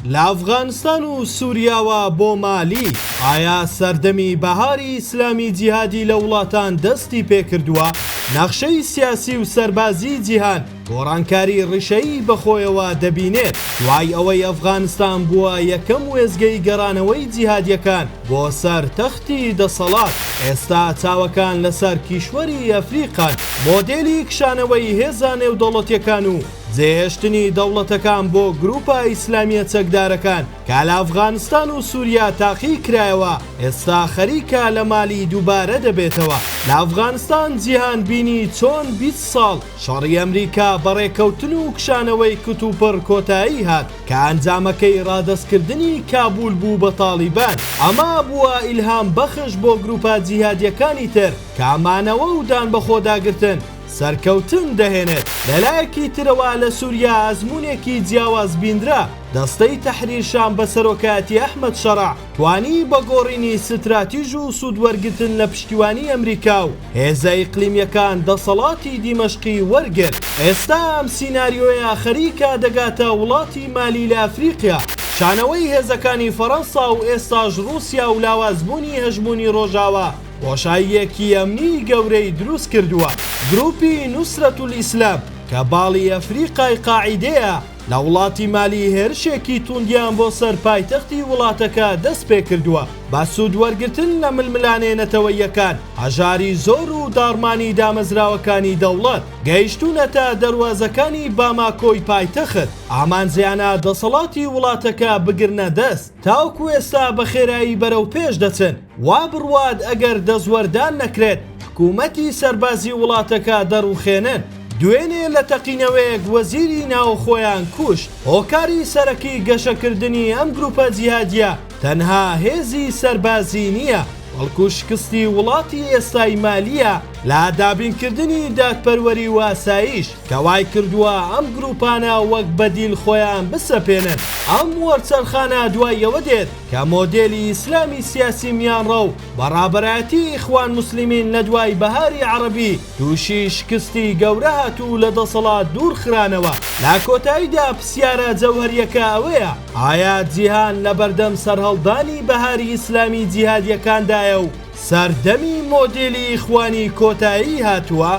لافغانستان و سووریاوە بۆ مالی ئایا سەردەمی بەهاری ئیسلامی جیهادی لە وڵاتان دەستی پێکردووە؟ نەخشەی سیاسی و سەربازی جیهان گۆڕانکاری ڕیشەیی بەخۆیەوە دەبینێت دوای ئەوەی ئەفغانستان بووە یەکەم وێزگەی گەڕانەوەی جیهادیەکان بۆ سەر تەختی دەسەڵات. ئێستا چاوەکان لەسەر کیشوەری ئەفریقان مۆدێلی کشانەوەی هێزە نێودەوڵەتیەکان و جێهێشتنی دەوڵەتەکان بۆ گروپە ئیسلامیە چەکدارەکان کە لە ئەفغانستان و سووریا تاقی کرایەوە ئێستا خەریکە لە مالی دووبارە دەبێتەوە. لە ئەفغانستان جیهان بینی چۆن 20 ساڵ شەڕی ئەمریکا بەڕێکەوتن و کشانەوەی کتوپڕ کۆتایی هات کە ئەنجامەکەی ڕادەستکردنی کابول بوو بە تاڵیبان. ئەمە بووە ئیلهام بەخش بۆ گروپە جیهادیەکانی تر کە ئەمانەوە و دان بەخۆداگرتن سەرکەوتن دەهێنێت. لەلایەکی ترەوە لە سووریا ئەزمونێکی جیاواز بینرا دەستەی تەحریر شام بە سەرۆکایەتی ئەحمەد شەڕع توانی بە گۆڕینی ستراتیژ و سوودوەرگرتن لە پشتیوانی ئەمریکا و هێزە ئیقلیمیەکان دەسەڵاتی دیمەشقی وەرگرت. ئێستا ئەم سیناریۆیە خەریکە دەگاتە وڵاتی مالی لە ئەفریقیا. شانەوەی هێزەکانی فەڕەنسا و ئێستاژ رووسیا و لاوازبوونی هەژمونی ڕۆژاوە بۆشاییەکی ئەمنی گەورەی دروست کردووە. گروپی نوسرەتول ئیسلام کە باڵی ئەفریقای قاعیدەیە لە وڵاتی مالی هێرشێکی توندیان بۆ سەر پایتەختی وڵاتەکە دەست پێ کردووە. بە سوودوەرگرتن لە ململانێنەتەوەیەکان هەژاری زۆر و داڕمانی دامەزراوەکانی دەوڵەت گەیشتونەتە دەروازەکانی باماکۆی پایتەخت. ئامانزیانە دەسەڵاتی وڵاتەکە بگرنە دەست تاوکو ئێستا بە خێرایی بەرەو پێش دەچن. وا بڕوات ئەگەر دەزوەردان نەکرێت حکوومەتی سەربازی وڵاتەکە دەڕوخێنن. دوێنێ لە تەقینەوەیەک وەزیری ناوخۆیان کوشت. هۆکاری سەرەکی گەشەکردنی ئەم گروپە جیهادیە تەنها هێزی سەربازی نییە بەڵکو شکستی وڵاتی ئێستای مالیە لە دابینکردنی دادپەروەری و ئاسایش کە وای کردووە ئەم گروپانە وەک بەدیل خۆیان بسەپێنن. ئەم وەرچەرخانە دوایەوە دێت کە مۆدێلی ئیسلامی سیاسی میانڕە و بەڕابەرایەتی ئیخوان موسلیمین لە دوای بەهاری عەرەبی تووشی شکستی گەورە هاتوو لە دەسەڵات دوورخرانەوە. لا کۆتاییدا پرسیارە جەوهەریەکە ئەوەیە ئایا جیهان لە بەردەم سەرهەڵدانی بەهاری ئیسلامی جیهادیەکاندایە و سەردەمی مۆدێلی ئیخوانی کۆتایی هاتووە؟